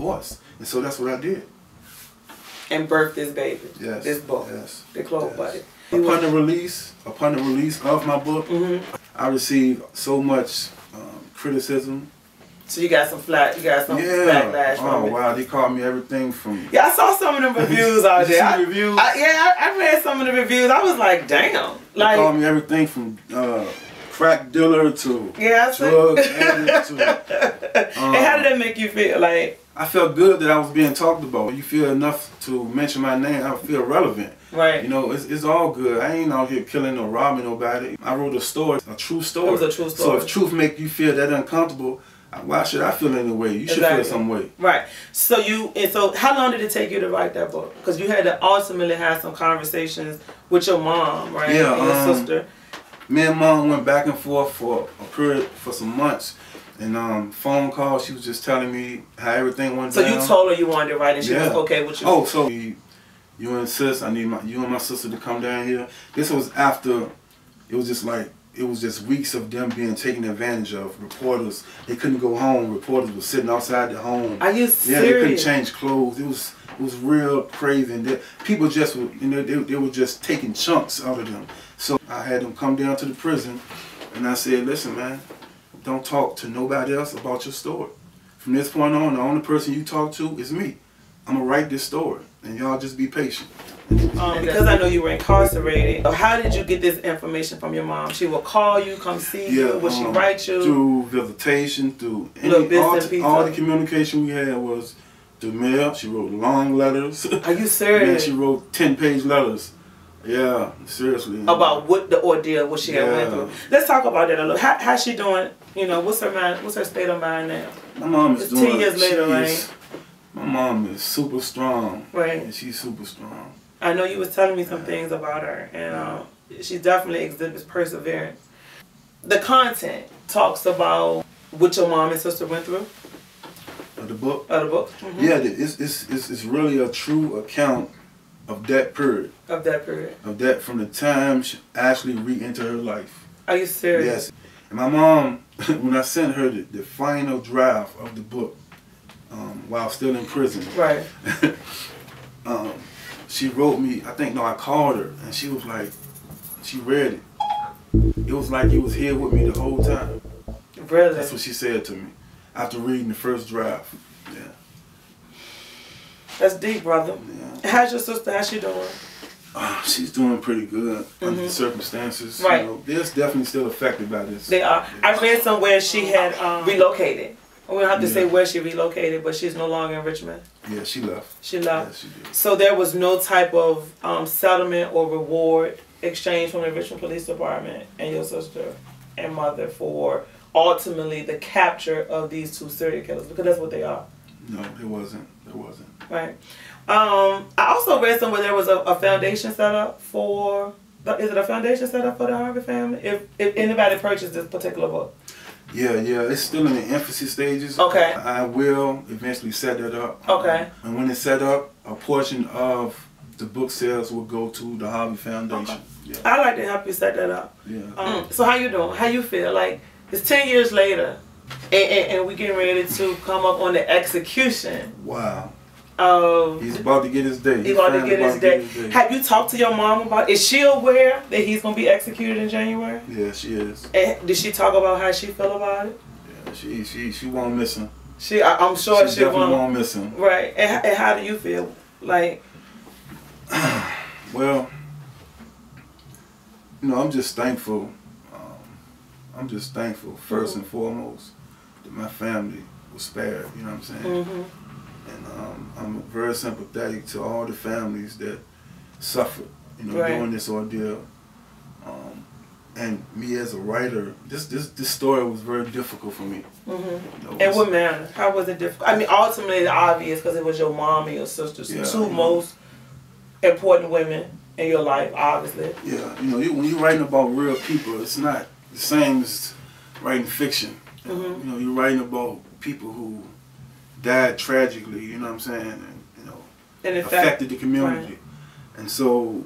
voice. And so that's what I did. And birthed this baby. Yes. This book. Yes. The Clove Buddy. Upon the release of my book, I received so much criticism. So you got some backlash from it. Oh wow, they called me everything from. Yeah, I saw some of them reviews out there. I read some of the reviews. I was like, damn. They called me everything from crack dealer to drug addict to. And how did that make you feel? Like, I felt good that I was being talked about. You feel enough to mention my name, I feel relevant. Right. You know, it's all good. I ain't out here killing or robbing nobody. I wrote a story, a true story. It was a true story. So if truth make you feel that uncomfortable, why should I feel any way? You should feel some way. Right. So how long did it take you to write that book? Because you had to ultimately have some conversations with your mom, right? Yeah. And your sister. Me and mom went back and forth for a period, for some months. And phone calls, she was just telling me how everything went down. So you told her you wanted to write and she was okay with you? Oh, so you insist, I need you and my sister to come down here. This was after, it was just weeks of them being taken advantage of. Reporters, they couldn't go home. Reporters were sitting outside their home. Are you serious? Yeah, they couldn't change clothes. It was real crazy. And people just were, you know, they were just taking chunks out of them. So I had them come down to the prison, and I said, listen, man, don't talk to nobody else about your story. From this point on, the only person you talk to is me. I'm gonna write this story, and y'all just be patient. Because I know you were incarcerated, how did you get this information from your mom? She would call you, come see you, would she write you? Through visitation, through all the communication we had was through mail. She wrote long letters. Are you serious? And she wrote 10-page letters. Yeah, seriously. About what the ordeal, what she had went through. Let's talk about that a little. How's she doing? You know, what's her state of mind now? My mom is doing. 10 years later, right? My mom is super strong. Right. And she's super strong. I know you was telling me some things about her, and she definitely exhibits perseverance. The content talks about what your mom and sister went through. Of the book? Of the book. Yeah, it's really a true account of that period. Of that period. Of that, from the time she actually re-entered her life. Are you serious? Yes. And my mom, when I sent her the final draft of the book, while still in prison. Right. She wrote me, I called her, and she was like, she read it. It was like it was here with me the whole time. Really? That's what she said to me after reading the first draft. Yeah. That's deep, brother. Yeah. How's your sister? How's she doing? She's doing pretty good under the circumstances. Right. You know, they're definitely still affected by this. They are. Yeah. I read somewhere she had relocated. We don't have to say where she relocated, but she's no longer in Richmond. Yeah, she left. She left. Yeah, she did. So there was no type of settlement or reward exchange from the Richmond Police Department and your sister and mother for ultimately the capture of these two serial killers, because that's what they are. No, there wasn't. There wasn't. Right. I also read somewhere there was a foundation set up for. Is it a foundation set up for the Harvey family? If anybody purchased this particular book. Yeah, it's still in the infancy stages. Okay. I will eventually set that up. Okay. And when it's set up, a portion of the book sales will go to the Harvey Foundation. Okay. Yeah. I'd like to help you set that up. Yeah. So how you doing? How you feel? Like, it's 10 years later, and we getting ready to come up on the execution. Wow. Of he's about to get his day. He's about to get his day. Have you talked to your mom about? Is she aware that he's gonna be executed in January? Yeah, she is. And did she talk about how she feel about it? Yeah, she won't miss him. I'm sure she definitely won't miss him. Right. And how do you feel? Like, well, you know, I'm just thankful. First and foremost that my family was spared. You know what I'm saying? And I'm very sympathetic to all the families that suffered, you know, during this ordeal. And me as a writer, this story was very difficult for me. You know, in what manner? How was it difficult? I mean, ultimately, it's obvious because it was your mom and your sisters, two most important women in your life, obviously. Yeah, you know, when you're writing about real people, it's not the same as writing fiction. You know, you're writing about people who died tragically, you know what I'm saying, and you know, affected the community. And so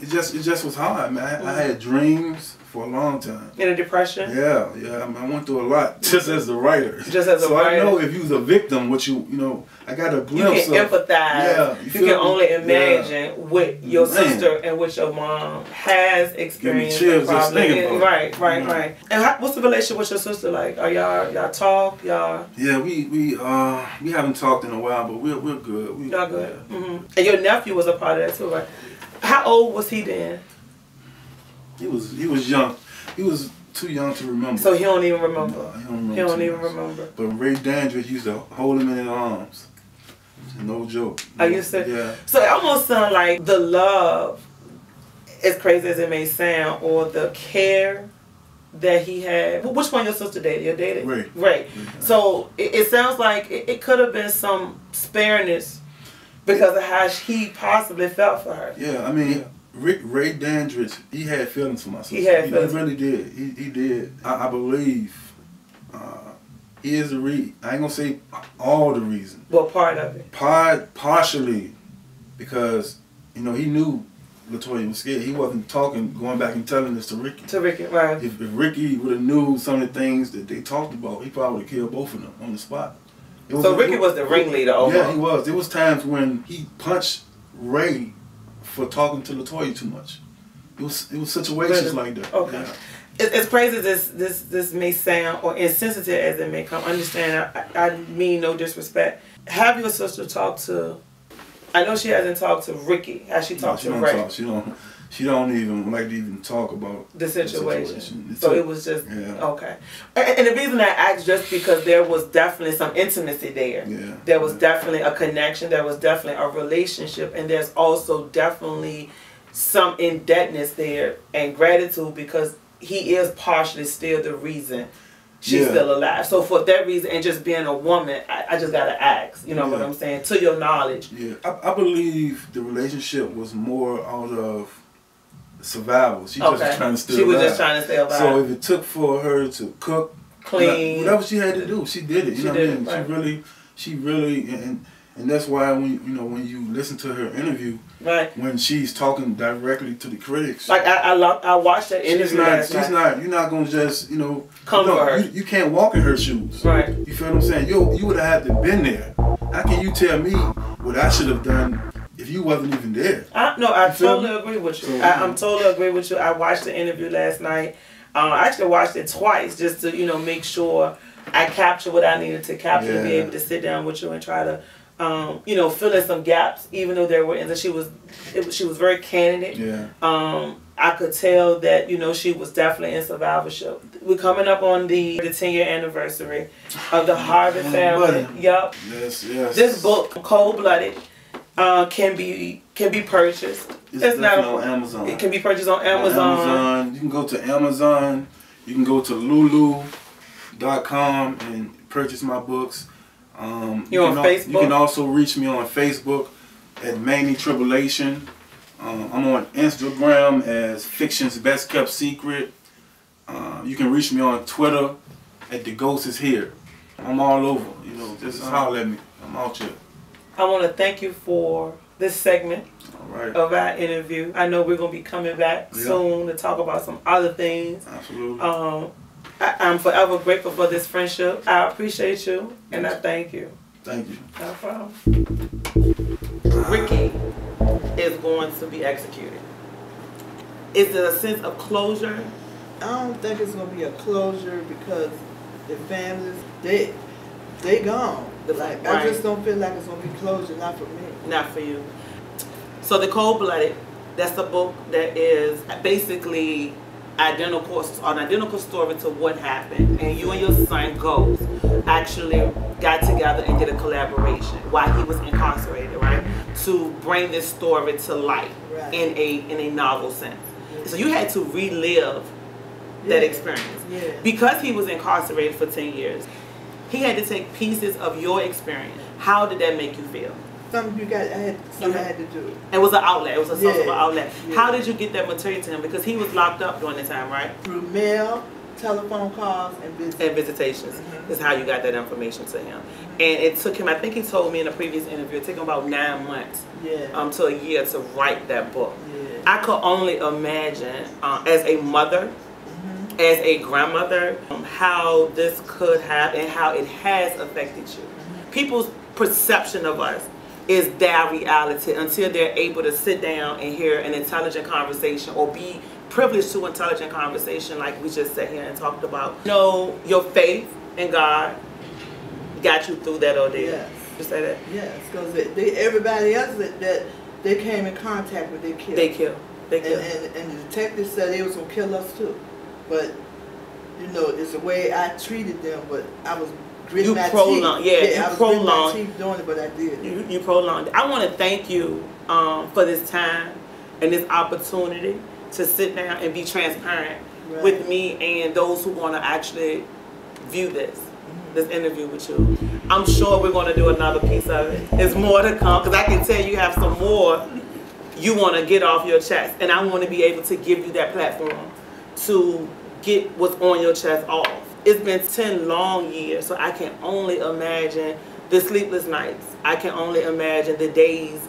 it just was hard, man. I had dreams for a long time. In a depression? Yeah. I went through a lot just as the writer. Just as a so writer. I know if you was a victim, what you know, I got a glimpse. You can empathize. Yeah. You can only imagine what your sister and what your mom has experienced. Give me chills just thinking about it. Right. And what's the relationship with your sister like? Are y'all talk? Y'all? Yeah, we haven't talked in a while, but we're good. Y'all good. And your nephew was a part of that too, right? How old was he then? He was young. He was too young to remember. So he don't even remember. No, he don't even remember. But Ray Dandridge used to hold him in his arms. No joke. Are you serious? Yeah. So it almost sounds like the love, as crazy as it may sound, or the care that he had. Which one your sister dated? Your dated? Ray. So it sounds like it could have been some spareness because of how he possibly felt for her. Yeah, I mean, Ray Dandridge, he had feelings for my sister. He had feelings. He really did. He did. I believe he is the reason. I ain't gonna say all the reason. Well, part of it. Partially, because you know he knew LaToya was scared. He wasn't going back and telling this to Ricky. To Ricky, right. If Ricky would have knew some of the things that they talked about, he probably would have killed both of them on the spot. So Ricky was the ringleader over. Yeah, he was. There was times when he punched Ray for talking to LaToya too much. It was situations like that. Okay. Yeah. As crazy as this may sound, or insensitive as it may come, understand, I mean no disrespect. Have your sister talk to, I know she hasn't talked to Ricky. Has she talked to Ray? She don't even like to even talk about the situation. So it was just, okay. And the reason I asked, just because there was definitely some intimacy there. Yeah. There was definitely a connection. There was definitely a relationship. And there's also definitely some indebtedness there and gratitude, because he is partially still the reason she's still alive. So for that reason, and just being a woman, I just got to ask, you know what I'm saying, to your knowledge. Yeah, I believe the relationship was more out of survival. She just was trying to stay alive. She was just trying to stay alive. So if it took for her to cook, clean, whatever she had to do, she did it. You know what I mean? Right. She really, and that's why when you listen to her interview, when she's talking directly to the critics, like I watched that interview. You're not gonna just come for her. You can't walk in her shoes. Right. You feel what I'm saying? You would have had to been there. How can you tell me what I should have done if you wasn't even there? I totally agree with you. I'm totally agree with you. I watched the interview last night. I actually watched it twice just to make sure I captured what I needed to capture, to be able to sit down with you and try to fill in some gaps, even though there were, and she was very candid. Yeah. I could tell that she was definitely in survivorship. We're coming up on the 10-year anniversary of the Harvey family. Yep. Yes. This book, Cold Blooded, can be purchased. It's not on Amazon. It can be purchased on Amazon. You can go to Amazon. You can go to Lulu.com and purchase my books. You're on Facebook? You can also reach me on Facebook at Mamie Tribulation. I'm on Instagram as Fiction's Best Kept Secret. You can reach me on Twitter at The Ghost Is Here. I'm all over. Just holler at me. I'm out here. I want to thank you for this segment of our interview. I know we're going to be coming back soon to talk about some other things. Absolutely. I'm forever grateful for this friendship. I appreciate you, and I thank you. Thank you. No problem. Ricky is going to be executed. Is there a sense of closure? I don't think it's going to be a closure, because the families, they gone. I just don't feel like it's going to be closure, not for me. Not for you. So The Cold Blooded, that's a book that is basically an identical story to what happened, and you and your son Ghost actually got together and did a collaboration while he was incarcerated, to bring this story to light in a novel sense. So you had to relive that experience because he was incarcerated for 10 years. He had to take pieces of your experience. How did that make you feel? Something I had to do. It was an outlet. It was a source of an outlet. Yeah. How did you get that material to him? Because he was locked up during the time, right? Through mail, telephone calls, and visitations. Is how you got that information to him. And it took him, I think he told me in a previous interview, it took him about 9 months to a year to write that book. I could only imagine, as a mother, as a grandmother, how this could have and how it has affected you. People's perception of us is their reality until they're able to sit down and hear an intelligent conversation or be privileged to intelligent conversation like we just sat here and talked about. You know, your faith in God got you through that ordeal. Yes. You say that? Yes, because everybody else that they came in contact with, they killed. They killed. They killed. And the detectives said they was going to kill us too. But, you know, it's the way I treated them, but I was gritting my teeth. I was gritting my teeth doing it, but I did. You prolonged it. I want to thank you for this time and this opportunity to sit down and be transparent with me and those who want to actually view this interview with you. I'm sure we're going to do another piece of it. There's more to come because I can tell you have some more you want to get off your chest, and I want to be able to give you that platform to get what's on your chest off. It's been 10 long years, so I can only imagine the sleepless nights. I can only imagine the days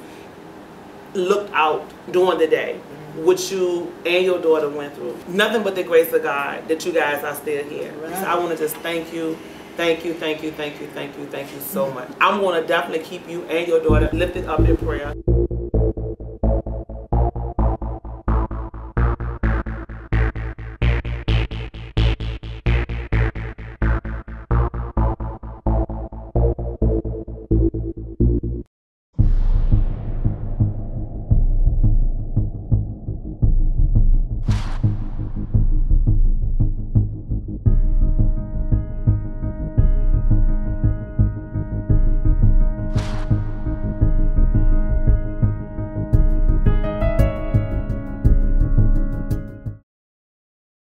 looked out during the day, what you and your daughter went through. Nothing but the grace of God that you guys are still here. So I want to just thank you. Thank you, thank you, thank you, thank you, thank you so much. I'm going to definitely keep you and your daughter lifted up in prayer.